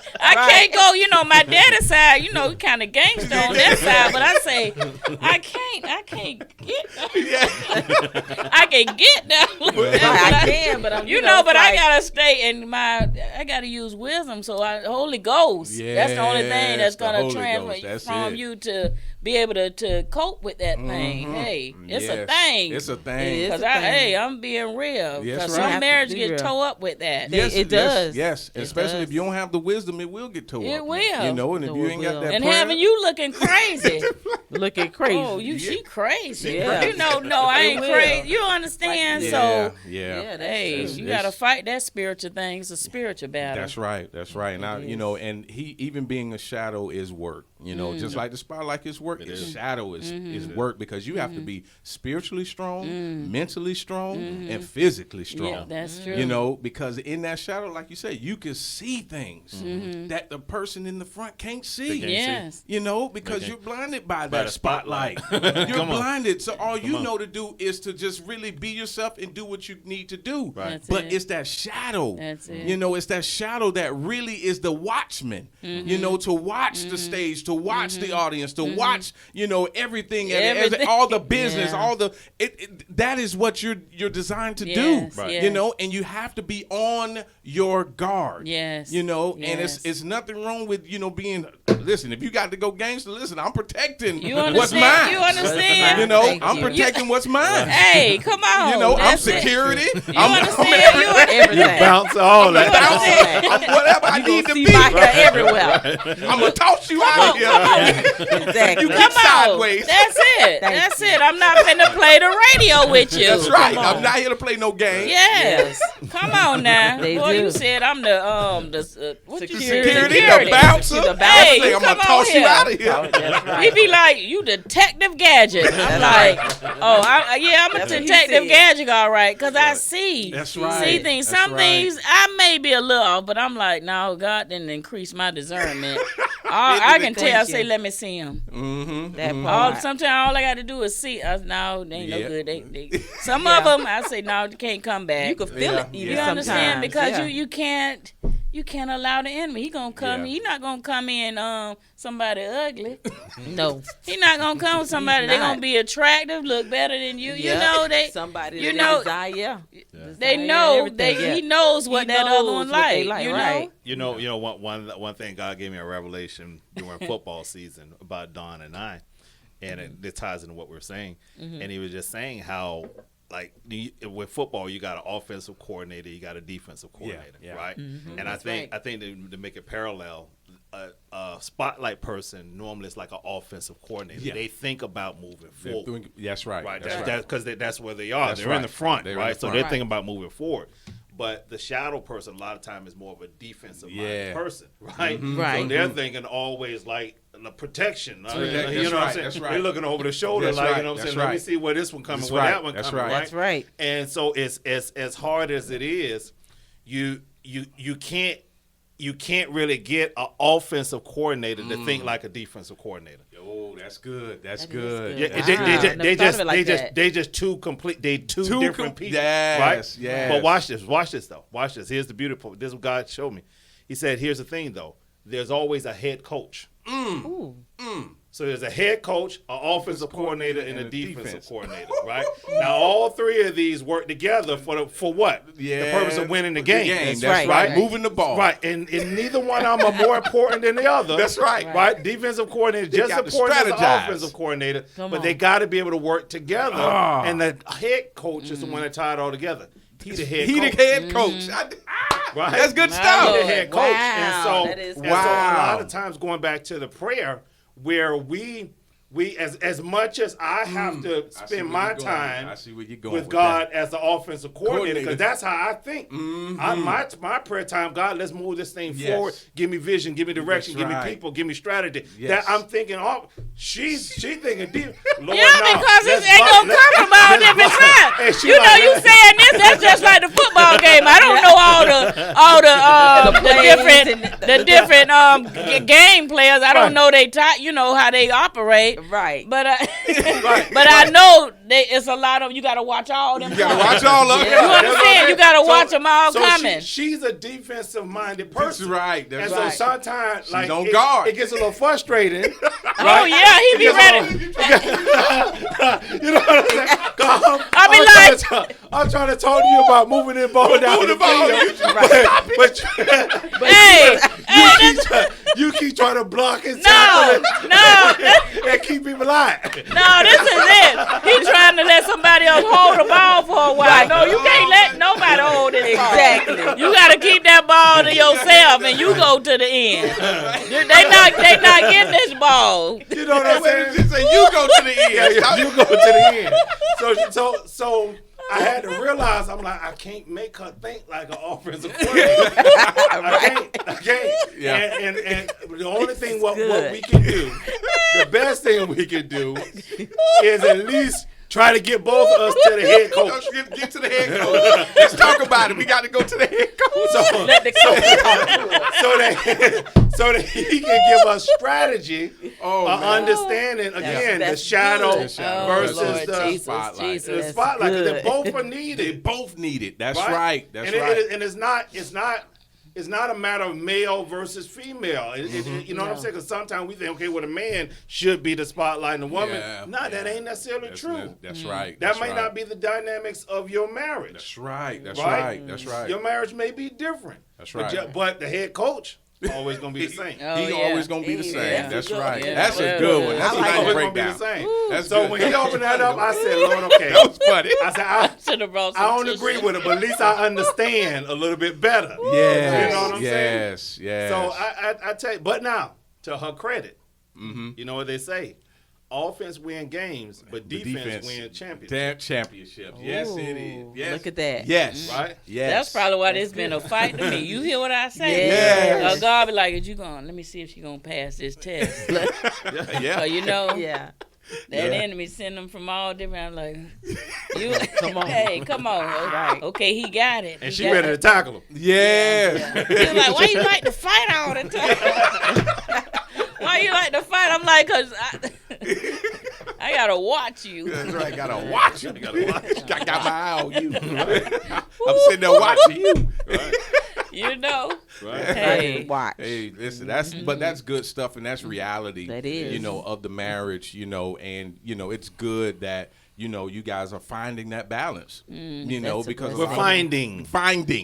D: I can't go, my daddy's side, kind of gangster on that side, but I say I can't get I can get down.
F: I can, but I'm
D: But I gotta stay in I gotta use wisdom. So Holy Ghost. That's the only thing that's
C: Yes, the
D: gonna
C: Holy
D: transfer
C: Ghost, that's
D: from
C: it.
D: you to be able to cope with that thing. Hey, it's a
C: Yes,
D: thing.
C: It's a
F: It
C: thing.
F: is.
D: Because
F: a thing.
D: I'm being real.
C: Yes,
D: Because
C: right.
D: some
F: Have to
D: marriages
F: be
D: get
F: real.
D: towed up with that.
F: They- it does.
C: Yes,
F: It
C: especially
F: does.
C: if you don't have the wisdom, it will get towed
D: It
C: up.
D: will.
C: And if
F: No,
C: you
F: it
C: ain't got
F: will.
C: that
D: And
C: prayer,
D: having you looking crazy.
F: Looking crazy.
D: Oh, she crazy.
F: Yeah.
D: No, I
F: It
D: ain't
F: will.
D: crazy. You understand?
F: Like,
D: So,
C: yeah.
F: that's
D: hey,
F: true.
D: you got to fight that spiritual thing. It's a spiritual battle.
C: That's right. That's right. And and he even being a shadow is work. Just like the spotlight is work, his shadow is work because you have to be spiritually strong, mentally strong, and physically strong.
D: Yeah, that's true.
C: Because in that shadow, like you said, you can see things that the person in the front can't see.
D: Yes.
C: Because you're blinded by
E: By
C: that
E: the
C: spotlight.
E: spotlight.
C: You're
E: Come on.
C: blinded. So all you
E: on.
C: know to do is to just really be yourself and do what you need to do.
E: Right.
D: That's
C: But
D: it.
C: it's that shadow.
D: That's it.
C: It's that shadow that really is the watchman. To watch the stage, to watch the audience, to watch, everything, and
D: Everything.
C: all the business,
F: Yeah.
C: all the that is what you're designed to
D: Yes,
C: do.
D: Right. yes.
C: And you have to be on your guard.
D: Yes,
C: And
D: yes.
C: it's nothing wrong with being. Listen, if you got to go gangster, listen, I'm protecting
D: You
C: what's
D: understand?
C: mine.
D: You understand?
F: Thank
C: I'm
F: you.
C: protecting what's mine.
D: Hey, come on.
C: I'm
D: That's it.
C: security.
D: You
C: I'm
D: understand? You
F: Everything.
E: Bounce all that.
C: I'm whatever I need to
F: See
C: be.
F: my hair everywhere.
C: I'm gonna toss you out of here.
F: Exactly.
C: You
D: Come
C: get
D: on.
C: sideways.
D: That's it.
F: Thank
D: That's
F: you.
D: it. I'm not finna play the radio with you.
C: That's right.
F: Come on.
C: I'm not here to play no game.
D: Yes. Come on now.
F: They
D: Boy,
F: do.
D: you said I'm the what you said?
C: Security, the bouncer.
F: The bouncer.
D: Hey,
C: like, I'm gonna toss you out of here.
F: Oh, that's right.
D: He be like, you Detective Gadget. I'm like, oh, I'm a
F: That's what he
D: Detective
F: said.
D: Gadget, all right, because I see.
C: That's right.
D: See things.
C: That's
D: Some
C: right.
D: things I may be a little off, but I'm like, no, God didn't increase my discernment. I can tell. I say, let me see him.
C: Mm-hmm.
F: That part.
D: Sometimes all I got to do is see. No, they ain't no
C: Yeah.
D: good. Some of them, I say, no, they can't come back.
F: You can feel
C: Yeah.
F: it even
D: You
F: sometimes.
D: understand? Because
F: yeah.
D: you can't allow the enemy. He gonna come.
C: Yeah.
D: He not gonna come in somebody ugly.
F: No.
D: He not gonna come with somebody
F: He's
D: they
F: not.
D: gonna be attractive, look better than you. You
F: Yeah.
D: know they.
F: Somebody
D: you
F: that
D: know-
F: desire,
D: They
F: desire
D: know.
F: everything, yeah.
D: He knows what
F: He
D: that
F: knows
D: other one
F: what they
D: like. You
F: right.
D: know.
E: You know, one thing God gave me a revelation during football season about Don and I, and it ties into what we're saying. And he was just saying how, like, with football, you got an offensive coordinator, you got a defensive coordinator,
C: yeah.
E: right? And
F: That's
E: I think to make it parallel, a spotlight person normally is like an offensive coordinator.
C: Yeah.
E: They think about moving forward.
C: That's right.
E: Right,
C: That's right.
E: that's because that's where they are.
C: That's
E: They're in
C: right.
E: the front,
C: They're in
E: right?
C: the
E: So
C: front.
E: they're
F: Right.
E: thinking about moving forward. But the shadow person, a lot of time, is more of a defensive minded
C: Yeah.
E: person, right?
F: Right.
E: So they're thinking always like the protection.
C: That's
E: you know
C: right.
E: what I'm saying?
C: That's right.
E: They're looking over the shoulder,
C: That's
E: like
C: right.
E: you know what I'm
C: That's
E: saying. Let me
C: right.
E: see where this one coming,
C: That's
E: where
C: right.
E: that one
C: That's
E: coming,
C: right.
E: right?
F: That's right.
E: And so it's as hard as it is, you can't really get an offensive coordinator to think like a defensive coordinator.
C: Oh, that's good. That's
F: That is
C: good.
F: good.
E: Yeah,
C: That's
F: Wow.
C: good.
F: Never thought of it like that.
E: they just two complete. They two different people,
C: Yes,
E: right?
C: yes.
E: But watch this though. Watch this. Here's the beautiful. This is what God showed me. He said, "Here's the thing though. There's always a head coach.
F: Ooh.
E: So there's a head coach, an offensive coordinator, and a defensive
C: defense.
E: coordinator, right? Now all three of these work together for what?
C: Yeah.
E: The purpose of winning the game.
C: That's
F: right.
C: right.
F: Right.
C: Moving the ball.
E: Right, and neither one of them are more important than the other.
C: That's right.
E: Right, defensive coordinator just
C: got to
E: important as the
C: strategize.
E: offensive coordinator,
F: Come
E: but they
F: on.
E: got to be able to work together.
C: Ah.
E: And the head coach is the one that tie it all together. He the head
C: He
E: coach.
C: the head coach.
E: Right.
C: That's good
D: My
C: stuff.
E: He the
D: Lord.
E: head coach.
F: Wow,
E: and
F: that is
E: so,
F: good.
E: and so a lot
C: Wow.
E: of times going back to the prayer where we as much as I have to
C: I see
E: spend
C: where
E: my
C: you're going.
E: time
C: I see where you're going
E: with
C: with
E: God
C: that.
E: as the offensive coordinator,
C: Coordinator.
E: because that's how I think. My prayer time, God, let's move this thing
C: Yes.
E: forward. Give me vision, give me direction,
C: That's
E: give
C: right.
E: me people, give me strategy.
C: Yes.
E: That I'm thinking, she's thinking deep. Lord,
D: Yeah,
E: no,
D: because
E: let's
D: it ain't
E: bu-
D: gonna
E: let-
D: come from all
E: let's
D: different
E: bu-
D: sides.
E: And she
D: You know,
E: like,
D: you saying this, that's just like the football game. I don't know all the different game players. I don't know how they operate.
F: Right.
D: But
E: Right.
D: but I know it's a lot of you got to watch all them.
C: You gotta
D: coming.
C: watch all of
D: You
C: them.
D: understand? You got to watch them all
E: so
D: coming.
E: She's a defensive-minded
C: That's
E: person.
C: right.
E: And
C: That's
E: so
C: right.
E: sometimes, like,
C: on guard.
E: it gets a little frustrating.
D: Oh yeah, he be ready.
E: You know what I'm saying? I'm trying to talk to you about moving the ball down the field. But you keep trying to block and tackle and keep people out.
D: No, this is it. He trying to let somebody else hold the ball for a while. No, you can't let nobody hold it.
F: Exactly.
D: You got to keep that ball to yourself, and you go to the end. They not getting this ball.
E: You know what I'm saying?
C: Just say you go to the end.
E: Yeah, you go to the end. So I had to realize, I'm like, I can't make her think like an offensive coordinator. I can't.
C: Yeah.
E: And the only thing what
F: good.
E: we can do, the best thing we can do is at least try to get both of us to the head coach.
C: Get to the head coach. Let's talk about it. We got to go to the head coach.
E: So that he can give us strategy,
C: man.
E: understanding again
F: That's
E: the shadow
F: good.
E: versus
D: Lord
E: the
D: Jesus,
C: spotlight.
D: Jesus.
E: the spotlight. 'Cause they
F: good.
E: both are
C: They
E: needed.
C: both need it. That's right. That's
E: and
C: right.
E: And it's not a matter of male versus female. You know what I'm saying? Because sometimes we think, okay, well, the man should be the spotlight and the woman.
C: Yeah,
E: No, that ain't necessarily true.
C: That's right.
E: That
C: That's
E: may
C: right.
E: not be the dynamics of your marriage.
C: That's right. That's
E: Right?
C: right. That's right.
E: Your marriage may be different.
C: That's
E: But
C: right.
E: but the head coach always gonna be the same.
D: Oh,
C: He
D: yeah.
C: always gonna be the
F: Yeah,
C: same.
F: that's
C: That's
F: good.
C: right.
D: Yeah.
C: That's a
D: Yeah.
C: good one. That's
F: I
C: a
F: like
C: nice
F: it.
E: Always gonna be the
C: breakdown.
E: same.
C: That's
E: So
C: good.
E: when he opened that up, I said, Lord, okay.
C: That was funny.
E: I said,
D: Should have brought
E: I
D: some
E: don't
D: tissue.
E: agree with it, but at least I understand a little bit better.
C: Yes.
E: You know what I'm saying?
C: Yes.
E: So I tell you, but now, to her credit, you know what they say? offense win games, but defense win championships.
C: Damn championships. Yes, it is. Yes.
F: Look at that.
C: Yes.
E: Right?
C: Yes.
D: That's probably why there's been a fight to me. You hear what I say?
C: Yes.
D: God be like, you going? Let me see if she gonna pass this test.
C: Yeah.
D: You know,
F: Yeah.
D: that enemy send them from all different. I'm like, you come on, hey, come on.
F: Right.
D: Okay, he got it.
E: And
D: He
E: she
D: got
E: ready to
D: it.
E: tackle him.
C: Yeah.
D: You're like, why you like to fight all the time? Why you like to fight? I'm like, cause I gotta watch you.
C: That's right. Gotta watch you. I got my eye on you. I'm sitting there watching you.
E: Right.
D: You know.
E: Right.
D: Hey.
F: Watch.
C: Hey, listen, but that's good stuff, and that's reality.
F: That is.
C: You know, of the marriage. You know, and it's good that you guys are finding that balance.
F: That's a
C: Because
E: We're finding.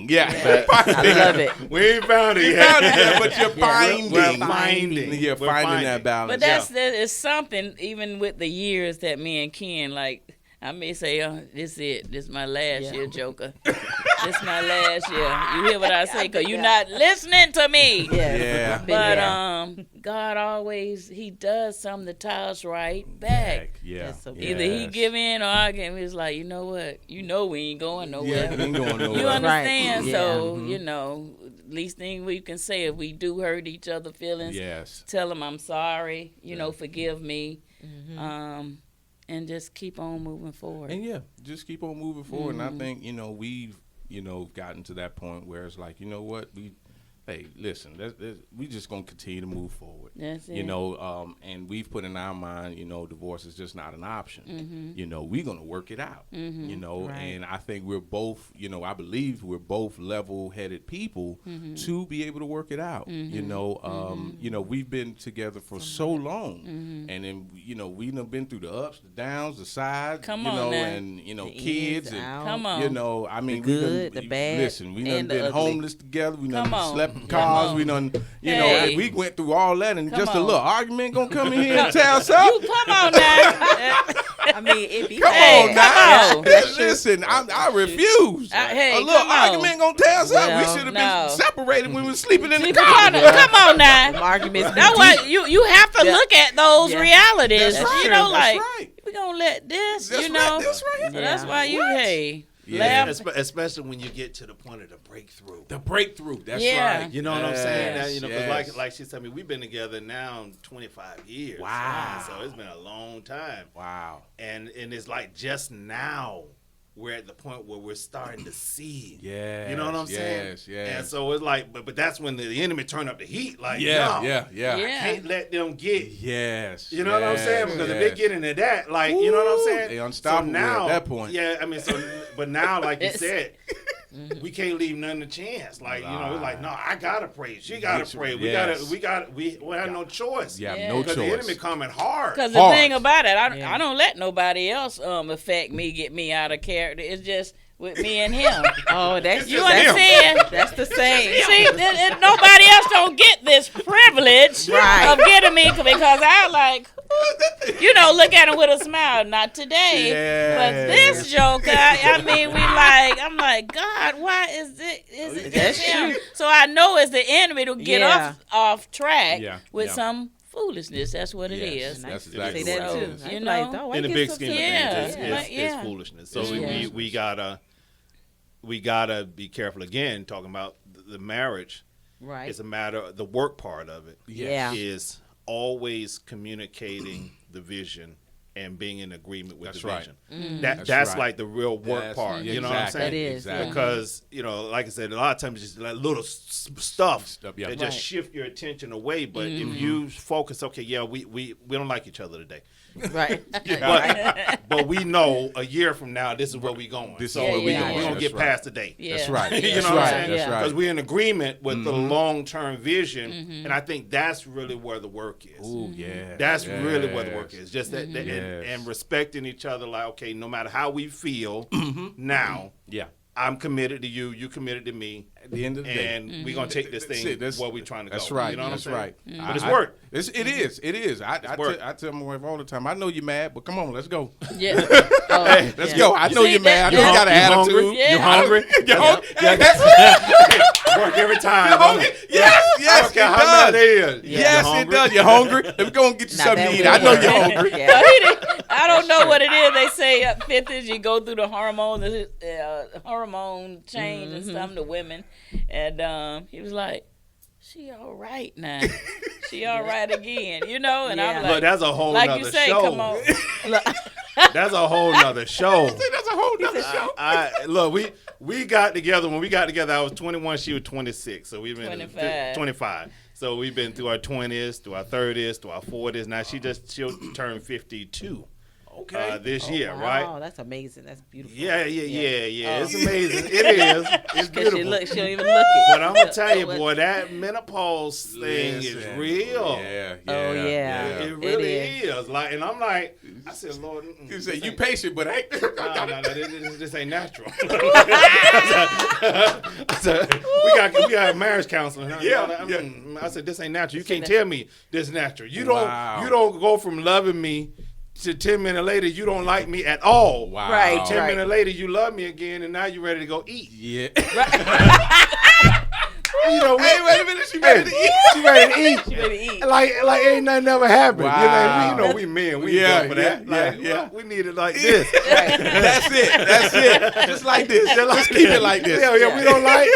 C: yeah.
F: I love it.
E: We ain't found it
C: You
E: yet.
C: found it yet, but you're finding.
E: We're finding.
C: You're
E: We're
C: finding that balance.
D: But that is something, even with the years that me and Ken, like, I may say, this it. This my last year, Joker. This my last year. You hear what I say? Because you're not listening to me.
C: Yeah.
F: Been
D: But
F: there.
D: God always, he does something to tie us right back.
C: Yeah.
F: That's so good.
D: Either he give in or I give in. It's like, you know what? You know we ain't going nowhere.
C: Yeah, we ain't going nowhere.
D: You understand?
F: Right.
D: So, least thing we can say, if we do hurt each other feelings,
C: Yes.
D: tell them I'm sorry, forgive me, and just keep on moving forward.
C: And yeah, just keep on moving forward. And I think, we've, gotten to that point where it's like, you know what, hey, listen, we just gonna continue to move forward.
D: That's it.
C: And we've put in our mind, divorce is just not an option. We're gonna work it out.
F: Right.
C: And I think we're both, I believe we're both level-headed people to be able to work it out. We've been together for so long, and then we've been through the ups, the downs, the sides.
D: Come on now.
C: And
F: The
C: kids,
F: ins,
C: and
F: outs.
D: Come on.
C: I mean,
F: The good, the bad,
C: Listen, we done
F: and the
C: been
F: ugly.
C: homeless together. We done
D: Come on.
C: slept in
D: Come
C: cars.
D: on.
C: We done,
D: Hey.
C: we went through all that, and
D: Come
C: just a
D: on.
C: little argument gonna come in here and tear us up.
D: You come on now.
F: I mean, it be
C: Come
F: bad.
C: on now.
D: come on.
C: Listen, I refuse.
D: Hey,
C: a little
D: come on.
C: argument gonna tear us up.
F: Well,
C: We should have
D: no.
C: been separated when we were sleeping in the
D: Sleep
C: car.
D: in the corner. Come on
F: Them
D: now.
F: arguments be
D: That's
F: deep.
D: what you have to
F: Yeah.
D: look at those
F: Yeah.
D: realities.
C: That's right.
D: You know,
C: That's
D: like
C: right.
D: we gonna let this.
C: That's
D: you
C: right.
D: know,
C: That's right.
D: So that's why you
C: Yeah.
D: laugh.
E: Especially when you get to the point of the breakthrough.
C: The breakthrough. That's
D: Yeah.
C: right.
E: You know what I'm saying?
C: Yes,
E: That, 'cause
C: yes.
E: like she said, we've been together now 25 years.
C: Wow.
E: So it's been a long time.
C: Wow.
E: And it's like just now we're at the point where we're starting to see.
C: Yes,
E: You know what I'm saying?
C: yes, yes.
E: And so it's like, but that's when the enemy turn up the heat. Like,
C: Yeah,
E: no,
C: yeah.
D: Yeah.
E: can't let them get.
C: Yes.
E: You know what I'm saying? Because if they
C: yes.
E: get into that, like, you know what I'm saying?
C: They unstoppable at that point.
E: Yeah, I mean, but now, like you
D: It's-
E: said, we can't leave nothing to chance. Like, it's like, no, I gotta pray. She gotta pray. We
C: Yes.
E: we have no choice.
C: You have
D: Yeah.
C: no
E: Because the
C: choice.
E: enemy coming hard.
D: Because the
C: Hard.
D: thing about it,
F: Yeah.
D: I don't let nobody else affect me, get me out of character. It's just with me and him.
F: Oh, that's
D: You
E: just him.
D: understand?
F: That's the same.
D: See, nobody else don't get this privilege
F: Right.
D: of getting me because I like, look at him with a smile. Not today, but
C: Yes.
D: this joker. I mean, I'm like, God, why is it? Is it
F: That's
D: just him?
F: true.
D: So I know it's the enemy to get
F: Yeah.
D: off track
C: Yeah,
D: with
C: yeah.
D: some foolishness. That's what it
C: Yes.
D: is.
F: And I
C: That's
F: used to
C: exactly
F: say that
C: what it
F: too.
C: is.
F: I'd
D: You
F: be like,
D: know?
F: "Oh, why
E: In the
F: get
E: big
F: so
E: scheme of
D: Yeah.
E: things, it's
D: Yeah.
E: foolishness. So
D: Yeah.
E: we gotta be careful again. Talking about the marriage,
F: Right.
E: it's a matter. The work part of it
F: Yeah.
E: is always communicating the vision and being in agreement with
C: That's
E: the
C: right.
E: vision.
F: Mm.
E: That's
C: right.
E: like the real work
C: That's-
E: part. You know what I'm
C: exactly,
E: saying?
F: That is,
C: exactly.
E: Because like I said, a lot of times it's just like little stuff
C: yeah.
E: that just
F: Right.
E: shift your attention away. But if you focus, okay, yeah, we don't like each other today,
F: Right.
E: but we know a year from now this is where we going.
C: This is
E: so
C: where
E: we
D: we
E: gonna,
D: going.
E: we gonna
C: That's
E: get
C: right.
E: past today.
D: Yeah.
C: That's right.
E: You
C: That's
E: know what I'm
C: right.
E: saying?
C: That's right.
E: Because we're in agreement with the long-term vision, and I think that's really where the work is.
C: Ooh, yeah.
E: That's really where the work
C: Yes.
E: is. Just that,
C: Yes.
E: and respecting each other. Like, okay, no matter how we feel now,
C: Yeah.
E: I'm committed to you. You committed to me.
C: At the end of the day.
E: And we're going to take this thing where we're trying to go.
C: That's right.
E: You know what I'm
C: That's
E: saying?
C: right.
E: But it's work.
C: It is.
E: work.
C: I tell my wife all the time, I know you're mad, but come on, let's go.
D: Yeah.
E: Hey,
C: Let's go. I know
D: See,
C: you're mad. I know you got an
E: hungry?
C: attitude.
D: Yeah.
E: You hungry?
C: You hungry?
E: Yeah, that's work every time.
C: You hungry? Yes,
E: I don't care how mad
C: it
E: it
C: does.
E: is.
C: Yes, it does. You're hungry? Let me go and get you
F: Now
C: something
F: that
C: to eat.
F: will
C: I know
F: work.
C: you're hungry.
F: Yeah.
D: No, he didn't. I don't know what it is. They say at 50s you go through the hormone change and stuff to women, and he was like, "She all right now. She all right again," you know. And I'm
F: Yeah.
D: like,
E: Look, that's a whole
D: like
E: nother
D: you say,
E: show.
D: come on.
E: That's a whole nother show.
C: That's a whole nother show.
E: Look, we got together. When we got together, I was 21. She was 26. So we've been
D: 25.
E: 25. So we've been through our 20s, through our 30s, through our 40s. Now she'll turn 52.
C: Okay.
E: This year,
F: Wow,
E: right?
F: that's amazing. That's beautiful.
E: Yeah.
F: Oh.
E: It's amazing. It is. It's beautiful.
F: She don't even look it.
E: But I'm gonna tell you, boy, that menopause thing is
C: Listen.
E: real.
C: Yeah.
F: Oh, yeah.
E: It really
F: It
E: is. Like, and I'm like, I said, Lord,
C: You say you patient, but ain't.
E: no, this ain't natural. I said, we got marriage counseling. I said, this ain't natural. You can't tell me this is natural. You don't go from loving me to 10 minutes later you don't like me at all.
C: Wow.
F: Right.
E: 10 minutes later you love me again, and now you're ready to go eat.
C: Yeah.
E: You know,
C: Hey, wait a minute. She ready to eat.
E: She ready to eat.
F: She ready to eat.
E: Like ain't nothing ever happened.
C: Wow.
E: You know, we men, we
C: Yeah,
E: ain't for that.
C: yeah,
E: Like,
C: yeah.
E: we need it like this.
C: That's it. Just like this. Just keep it like this.
E: Yeah, we don't like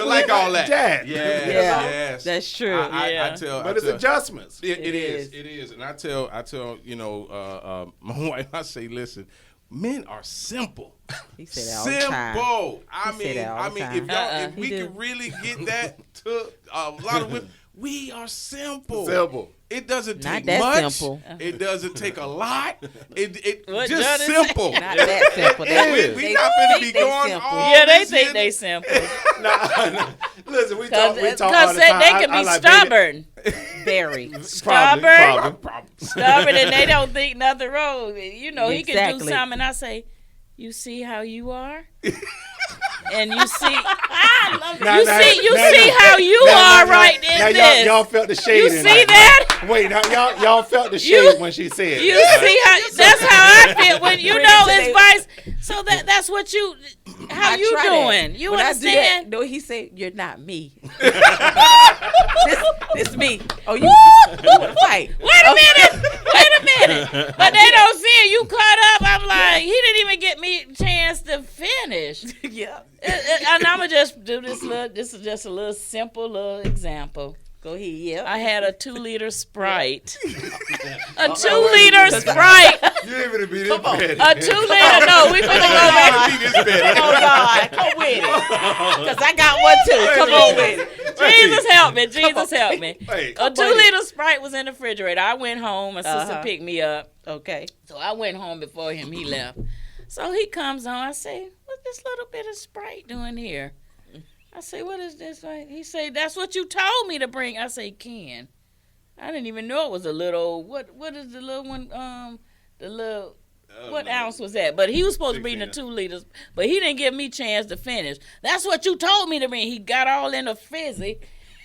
C: like all that.
E: That.
C: Yes,
F: Yeah.
C: yes.
F: That's true.
C: I tell.
E: But it's adjustments.
C: It
F: It
C: is.
F: is.
C: It is. And I tell you know, my wife, I say, listen, men are simple.
F: He say that all the time.
C: Simple.
F: He say that all the time.
C: If y'all, if
F: He
C: we
F: do.
C: can really get that to a lot of women, we are simple.
E: Simple.
C: It doesn't
F: Not
C: take
F: that
C: much.
F: simple.
C: It doesn't take a lot. It
D: What
C: just
D: Johnny
C: simple.
F: Not that simple.
C: We not finna be
F: they
C: going
F: simple.
C: all
D: Yeah, they
C: this
D: think
C: here.
D: they simple.
E: Nah. Listen, we talk all the
D: Because
E: time.
D: they can
E: I
D: be
E: like, baby,
D: stubborn.
F: Very.
D: Stubborn.
E: Probably.
D: Stubborn, and they don't think nothing wrong. You know, he can do
F: Exactly.
D: something, and I say, "You see how you are." And you see, you see how you are right in
E: now,
D: this.
E: Y'all felt the shade.
D: You
E: in
D: see that?
E: Wait, now y'all felt the shade when she said.
D: You see how that's how I feel when you
F: Bring
D: know
F: it to
D: it's vice. So that's what you how
F: I
D: you
F: try
D: doing?
F: that.
D: You
F: When
D: understand?
F: I do that, no, he say you're not me. this me. Oh, you want to fight?
D: Wait a minute. But they don't see it. You caught up. I'm like, he didn't even get me a chance to finish.
F: Yeah.
D: And I'm gonna just do this little. This is just a little simple little example.
F: Go ahead. Yeah.
D: I had a 2-liter Sprite. A 2-liter Sprite.
E: You ain't gonna be this bad.
D: A 2-liter. No, we finna go back.
F: Oh God, come with it. Cause I got one too. Come on with it.
D: Jesus help me. Jesus help me.
E: Wait.
D: A 2-liter Sprite was in the refrigerator. I went home. My sister
F: Uh-huh.
D: picked me up.
F: Okay.
D: So I went home before him. He left. So he comes on. I say, "What's this little bit of Sprite doing here?" I say, "What is this?" He say, "That's what you told me to bring." I say, "Ken, I didn't even know it was a little. What is the little one? The little." What ounce was that? But he was supposed to bring the 2 liters, but he didn't give me chance to finish. That's what you told me to bring. He got all in a fizzy.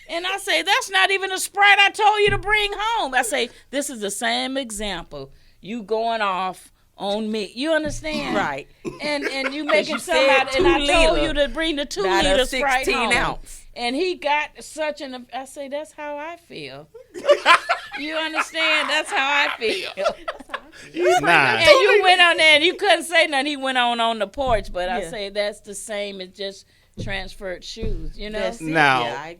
D: And I say, that's not even a Sprite I told you to bring home. I say, this is the same example. You going off on me. You understand?
F: Right.
D: And you making
F: you
D: somebody,
F: said
D: and I
F: 2
D: told
F: liter,
D: you to bring the 2
F: not a
D: liter Sprite
F: 16
D: home.
F: ounce.
D: And he got such an, I say, that's how I feel. You understand? That's how I feel.
E: Nah.
D: And you went on there and you couldn't say nothing. He went on the porch, but I
F: Yeah.
D: say that's the same as just transferred shoes, you know?
F: That's it.
E: Now,
F: Yeah,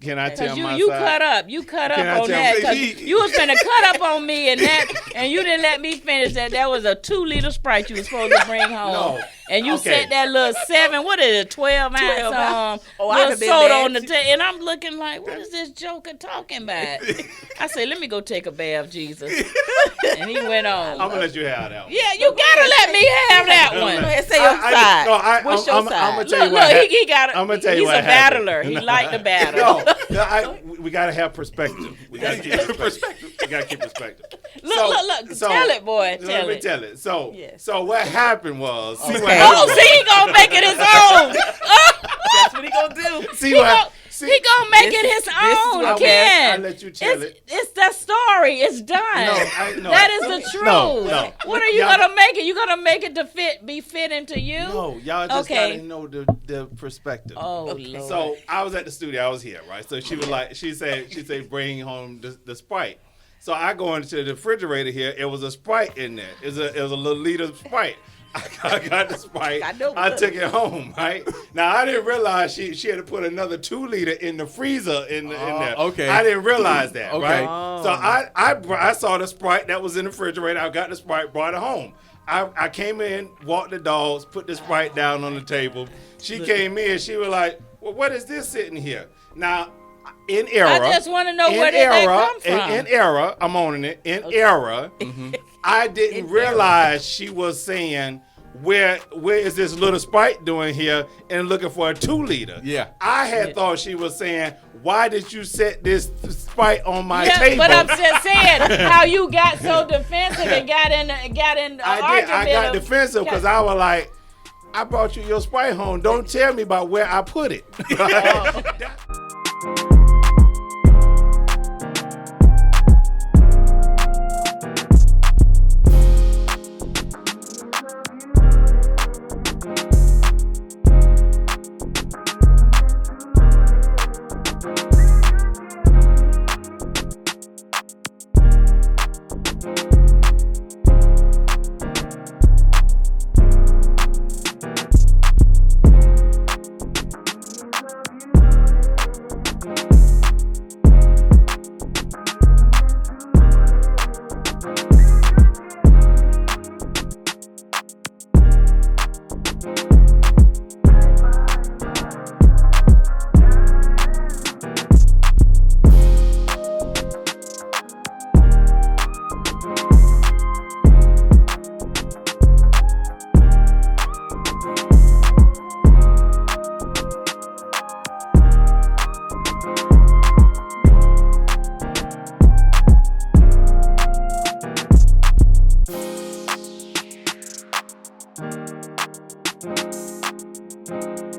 E: Can I tell
D: Cause
E: my
D: you
E: side?
D: cut up. You cut up
E: Can I
D: on
E: tell-
D: that.
E: say
D: 'Cause
C: he-
D: you was finna cut up on me and that, and you didn't let me finish that. That was a 2-liter Sprite you was supposed to bring home.
E: No.
D: And you
E: Okay.
D: set that little 7, what is it, 12 ounce
F: 12 ounce. Oh, I'd
D: little
F: have been
D: soda
F: mad
D: on the
F: too.
D: table. And I'm looking like, what is this joker talking about? I said, let me go take a bath, Jesus. And he went on.
E: I'm gonna let you have that one.
D: Yeah, you gotta let me have that
F: Go
D: one.
F: ahead, say your side. What's your
E: I'm
F: side?
E: gonna tell you
D: Look,
E: what.
D: he got.
E: I'm gonna tell you
D: he's
E: what
D: a
E: happened.
D: battler. He liked the battle.
E: No, we gotta have perspective. We gotta keep perspective. We gotta keep perspective.
D: Look. Tell it, boy.
E: Let
D: Tell
E: me
D: it.
E: tell it. So,
F: Yes.
E: so what happened was. See what
F: Okay.
E: happened
D: Oh,
E: was-
D: see, he gonna make it his own.
F: That's what he gonna do.
E: I
D: Ken,
E: let you tell it.
D: it's that story. It's done.
E: No.
D: That is the truth.
E: No.
D: What are you
E: Y'all-
D: gonna make it? You gonna make it to be fitting to you?
E: No, y'all just
D: Okay.
E: gotta know the perspective.
D: Oh, Lord.
E: So I was at the studio. I was here, right? So she was like, she said, bring home the Sprite. So I go into the refrigerator here. It was a Sprite in there. It was a little liter of Sprite. I got the Sprite. I took it home, right? Now I didn't realize she had to put another 2 liter in the freezer in there.
C: Okay.
E: I didn't realize that,
C: Okay.
E: right? So I saw the Sprite that was in the refrigerator. I got the Sprite, brought it home. I came in, walked the dogs, put the Sprite down on the table. She came in. She was like, "Well, what is this sitting here?" Now, in error.
D: I just want to know where did that come from.
E: In error, I'm owning it. In error, I didn't realize she was saying, where is this little Sprite doing here and looking for a 2 liter?
C: Yeah.
E: I had thought she was saying, why did you set this Sprite on my
D: Yeah,
E: table?
D: but I'm just saying how you got so defensive and got in the argument.
E: I got
D: of-
E: defensive because I was like, I brought you your Sprite home. Don't tell me about where I put it.
G: Thank you.